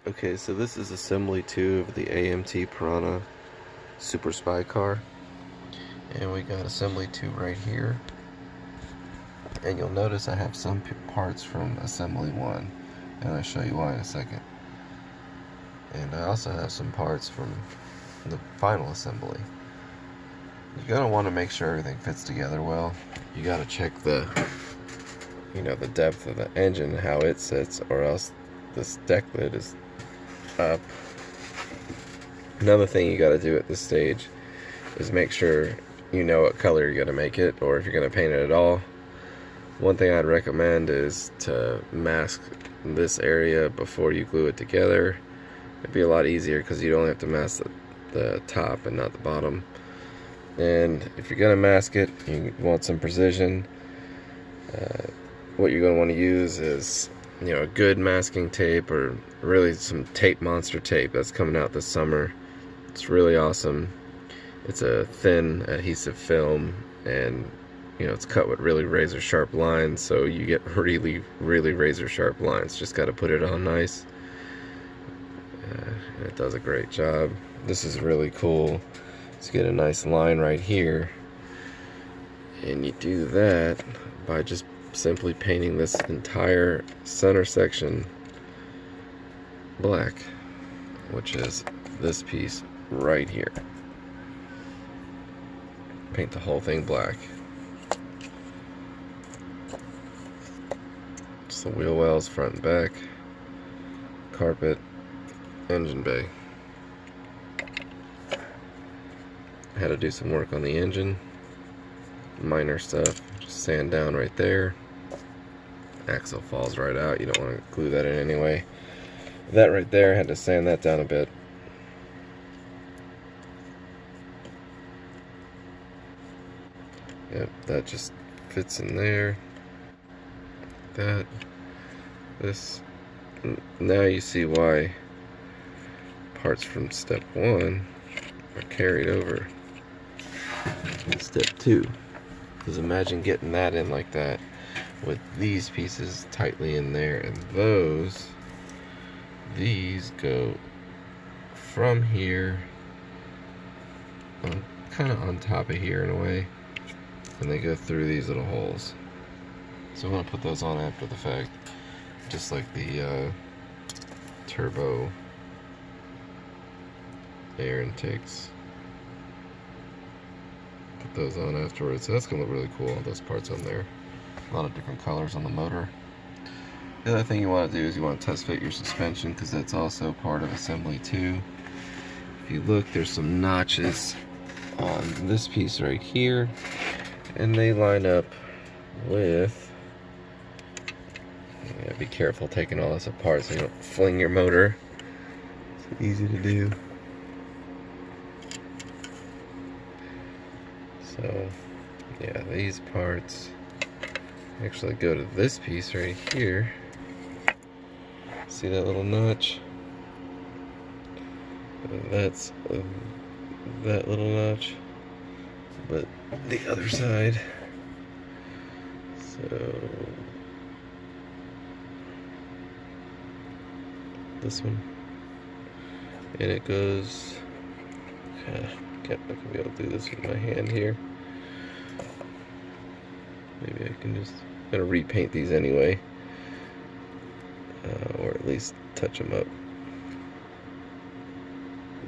Okay, so this is assembly 2 of the AMT Piranha Super Spy car. And we got assembly 2 right here. And you'll notice I have some parts from assembly 1. And I'll show you why in a second. And I also have some parts from the final assembly. You're gonna want to make sure everything fits together well. You gotta check the depth of the engine, how it sits, or else this deck lid is up. Another thing you got to do at this stage is make sure you know what color you're going to make it, or if you're going to paint it at all. One thing I'd recommend is to mask this area before you glue it together. It'd be a lot easier because you'd only have to mask the top and not the bottom. And if you're going to mask it, you want some precision. What you're going to want to use is a good masking tape, or really some Tape Monster tape that's coming out this summer. It's really awesome. It's a thin adhesive film, and it's cut with really razor sharp lines, so you get really razor sharp lines. Just got to put it on nice. And it does a great job. This is really cool. Let's get a nice line right here, and you do that by just simply painting this entire center section black, which is this piece right here. Paint the whole thing black. Just the wheel wells, front and back, carpet, engine bay. I had to do some work on the engine, minor stuff, just sand down right there. Axle falls right out, you don't want to glue that in anyway. That right there, I had to sand that down a bit. Yep, that just fits in there. This. Now you see why parts from step 1 are carried over to step 2. Because imagine getting that in like that with these pieces tightly in there, and these go from here kind of on top of here in a way, and they go through these little holes. So I'm going to put those on after the fact, just like the turbo air intakes. Put those on afterwards. So that's going to look really cool, all those parts on there. A lot of different colors on the motor. The other thing you want to do is you want to test fit your suspension, because that's also part of assembly 2. If you look, there's some notches on this piece right here, and they line up with, be careful taking all this apart so you don't fling your motor. It's easy to do. So yeah, these parts actually go to this piece right here. See that little notch? That's that little notch, but the other side. So this one, and it goes. I'm not gonna be able to do this with my hand here. Maybe I can just. I'm gonna repaint these anyway, or at least touch them up.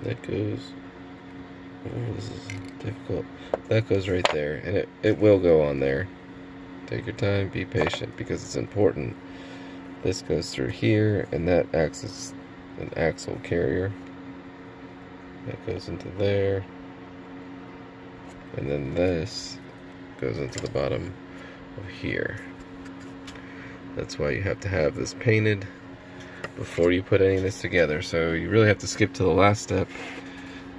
That goes. Oh, this is difficult. That goes right there, and it will go on there. Take your time, be patient, because it's important. This goes through here, and that acts as an axle carrier. That goes into there, and then this goes into the bottom of here. That's why you have to have this painted before you put any of this together. So you really have to skip to the last step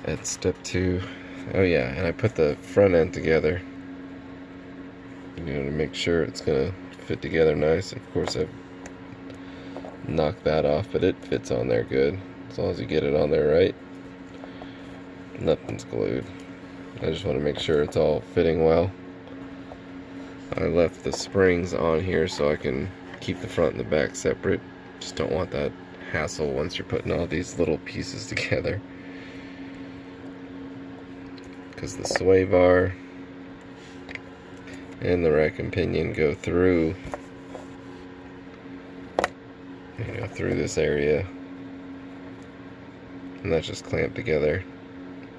at step 2. Oh yeah, and I put the front end together, to make sure it's gonna fit together nice. Of course I've knocked that off, but it fits on there good, as long as you get it on there right. Nothing's glued. I just want to make sure it's all fitting well. I left the springs on here so I can keep the front and the back separate. Just don't want that hassle once you're putting all these little pieces together, because the sway bar and the rack and pinion go through, through this area, and that's just clamped together.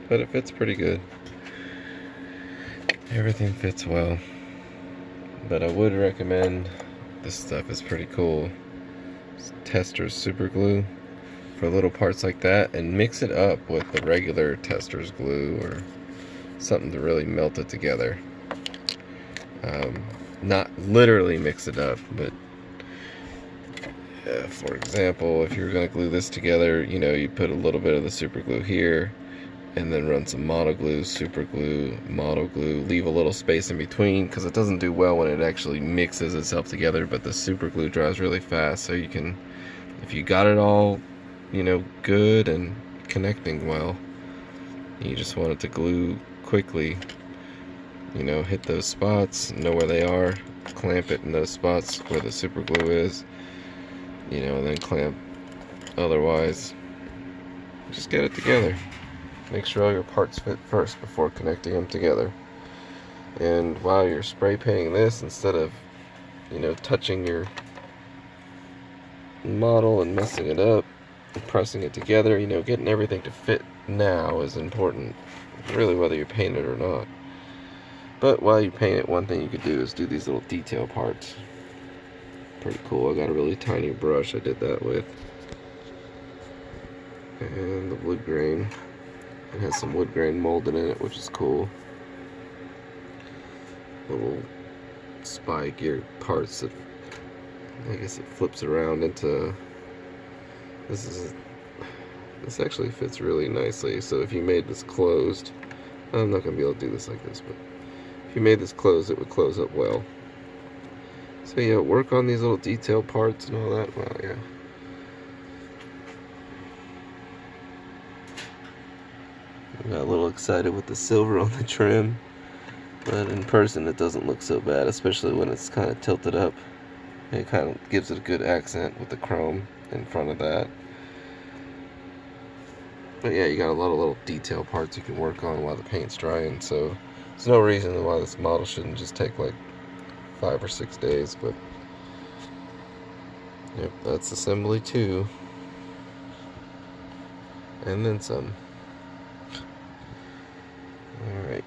But it fits pretty good. Everything fits well. But I would recommend, this stuff is pretty cool, Testors super glue for little parts like that, and mix it up with the regular Testors glue or something to really melt it together. Not literally mix it up, but for example, if you're going to glue this together, you put a little bit of the super glue here, and then run some mono glue, super glue, mono glue, leave a little space in between, because it doesn't do well when it actually mixes itself together, but the super glue dries really fast, so you can, if you got it all, good and connecting well, you just want it to glue quickly, hit those spots, know where they are, clamp it in those spots where the super glue is, and then clamp otherwise. Just get it together. Make sure all your parts fit first before connecting them together. And while you're spray painting this, instead of, touching your model and messing it up and pressing it together, getting everything to fit now is important, really, whether you paint it or not. But while you paint it, one thing you could do is do these little detail parts. Pretty cool. I got a really tiny brush I did that with. And the wood grain. It has some wood grain molded in it, which is cool. Little spy gear parts that, I guess it flips around into, this actually fits really nicely. So if you made this closed, I'm not going to be able to do this like this, but if you made this closed, it would close up well. So yeah, work on these little detail parts and all that. Wow, yeah. I got a little excited with the silver on the trim, but in person it doesn't look so bad, especially when it's kind of tilted up. It kind of gives it a good accent with the chrome in front of that. But yeah, you got a lot of little detail parts you can work on while the paint's drying, so there's no reason why this model shouldn't just take like 5 or 6 days. But yep, that's assembly 2, and then some. Alright.